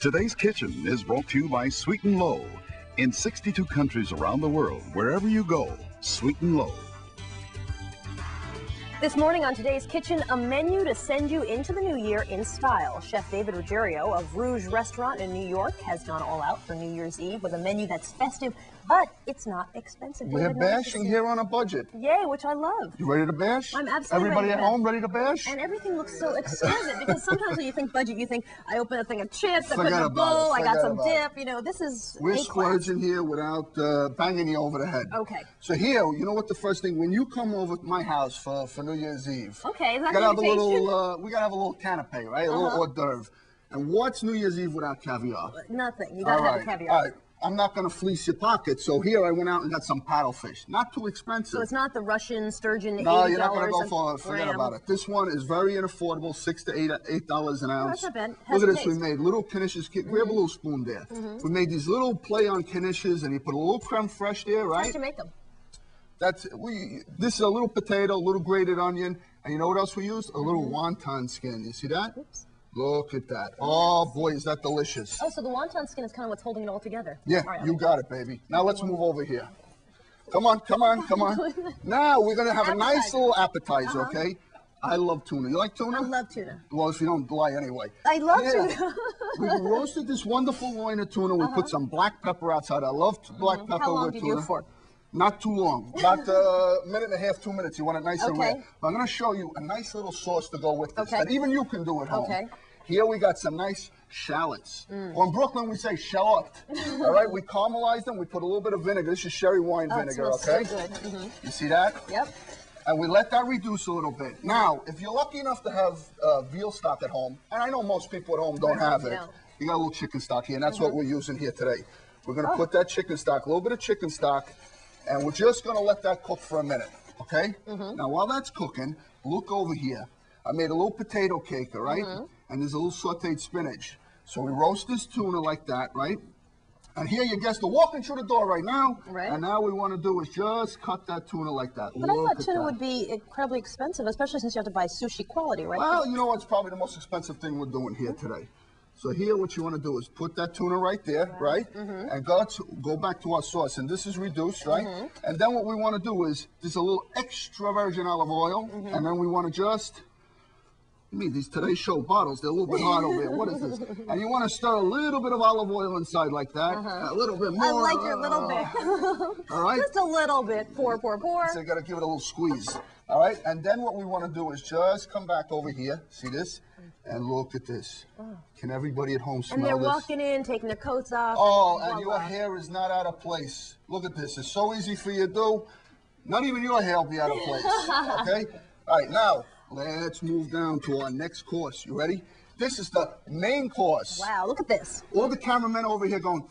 Today's Kitchen is brought to you by Sweet and Low. In 62 countries around the world, wherever you go, Sweet and Low. This morning on Today's Kitchen, a menu to send you into the new year in style. Chef David Ruggerio of Rouge Restaurant in New York has gone all out for New Year's Eve with a menu that's festive, but it's not expensive. We're bashing here on a budget. Yay, which I love. You ready to bash? I'm absolutely Everybody ready at home ready to bash? And everything looks so exquisite because sometimes when you think budget, you think, I open a thing of chips, I put in a bowl, I got some dip. You know, this is We're splurging here without banging you over the head. Okay. So here, you know what the first thing, when you come over to my house for New Year's Eve, okay, we gotta have a little canapé, right? A little hors d'oeuvre. And what's New Year's Eve without caviar? Nothing. You gotta have the caviar. All right. I'm not going to fleece your pocket, so here I went out and got some paddlefish. Not too expensive. So it's not the Russian sturgeon, $80. No, you're not going to go for it. Forget about it. This one is very unaffordable, $6 to $8 an ounce. Oh, that's not bad. Look at this. We made little knishes. Grab a little spoon there. We made these little play on knishes, and you put a little creme fraiche there, right? How did you make them? This is a little potato, a little grated onion, and you know what else we used? A little wonton skin. You see that? Oops. Look at that. Oh, boy, is that delicious. Oh, so the wonton skin is kind of what's holding it all together. Yeah, right, you got it, baby. Now let's move over here. Come on, come on, come on. Now we're going to have a nice little appetizer, okay? I love tuna. You like tuna? I love tuna. Well, if you don't lie anyway. I love tuna. We roasted this wonderful loin of tuna. We put some black pepper outside. I love black pepper with tuna. How long did you do it for? Not too long. About a minute and a half, 2 minutes. You want it nice and rare. I'm going to show you a nice little sauce to go with this that even you can do at home. Okay. Here we got some nice shallots. Well, in Brooklyn, we say shallot. All right, we caramelize them. We put a little bit of vinegar. This is sherry wine vinegar, okay? So good. You see that? Yep. And we let that reduce a little bit. Now, if you're lucky enough to have veal stock at home, and I know most people at home don't have it, you got a little chicken stock here, and that's what we're using here today. We're going to put that chicken stock, a little bit of chicken stock, and we're just going to let that cook for a minute, okay? Now, while that's cooking, look over here. I made a little potato cake, all right? And there's a little sauteed spinach. So we roast this tuna like that, right? And here your guests are walking through the door right now. Right. And now what we want to do is just cut that tuna like that. But I thought tuna would be incredibly expensive, especially since you have to buy sushi quality, right? Well, you know what's probably the most expensive thing we're doing here today. So here what you want to do is put that tuna right there, right? And go back to our sauce. And this is reduced, right? And then what we want to do is, there's a little extra virgin olive oil. And then we want to just... these Today Show bottles, they're a little bit hard over here. What is this? And you want to stir a little bit of olive oil inside like that. A little bit more. I like your little bit. All right? Just a little bit. Pour. So you got to give it a little squeeze. All right? And then what we want to do is just come back over here. See this? And look at this. Can everybody at home smell this? And they're walking in, taking their coats off. Oh, and your hair is not out of place. Look at this. It's so easy for you to do. Not even your hair will be out of place. Okay? All right, now... let's move down to our next course. You ready? This is the main course. Wow, look at this. All the cameramen over here going,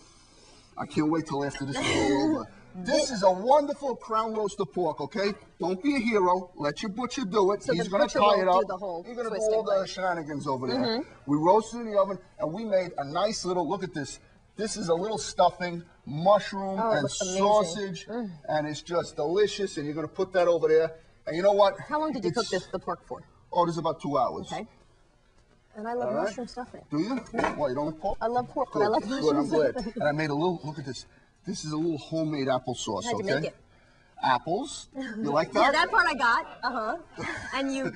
I can't wait till after this is all over. This is a wonderful crown roast of pork, okay? Don't be a hero. Let your butcher do it. So he's going to tie it up. He's going to do all the way. shenanigans over there. We roasted in the oven, and we made a nice little, look at this. This is a little stuffing, mushroom, and sausage, and it's just delicious, and you're going to put that over there. And you know what? How long did you cook the pork for? Oh, this is about 2 hours. Okay. And I love mushroom stuffing. Do you? Well, you don't like pork? I love pork, good, but I love mushroom good, I'm stuffing. glad. And I made a little, look at this. This is a little homemade applesauce, How'd you make it? Apples. You like that? Yeah, that part I got. And you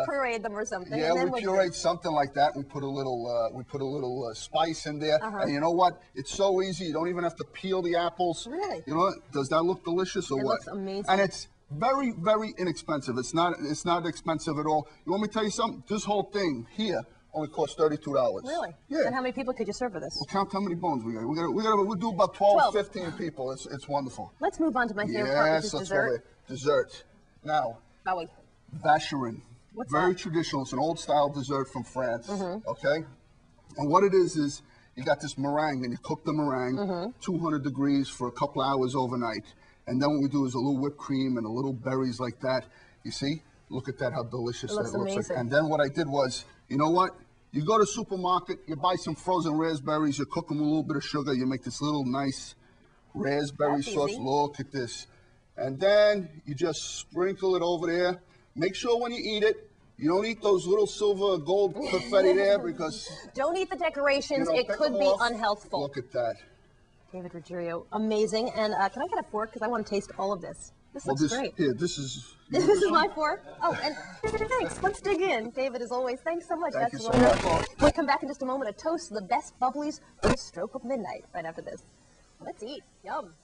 pureed them or something. Yeah, and we pureed something like that. We put a little spice in there. And you know what? It's so easy. You don't even have to peel the apples. Really? You know what? Does that look delicious or what? It looks amazing. And it's very, very inexpensive. It's not expensive at all. You want me to tell you something? This whole thing here only cost $32. Really? Yeah. And how many people could you serve with this? Well, count how many bones we got. We'll do about 12, 15 people. It's wonderful. Let's move on to my favorite part, which is dessert. Dessert. Now, vacherin. What's very that? Traditional. It's an old style dessert from France. Okay? And what it is you got this meringue, and you cook the meringue 200 degrees for a couple hours overnight. And then what we do is a little whipped cream and a little berries like that. You see? Look at that, how delicious that looks like. And then what I did was, you know what? You go to the supermarket, you buy some frozen raspberries, you cook them with a little bit of sugar, you make this little nice raspberry sauce. Look at this. And then you just sprinkle it over there. Make sure when you eat it, You don't eat those little silver gold confetti there because... Don't eat the decorations. It could be unhealthful. Look at that. David Ruggerio, amazing. And can I get a fork? Because I want to taste all of this. This looks great. Here, this is... This is my fork? Oh, and thanks. Let's dig in. David, as always, thanks so much. Thank That's you so wonderful. much. We'll come back in just a moment to toast the best bubblies for the stroke of midnight right after this. Let's eat. Yum.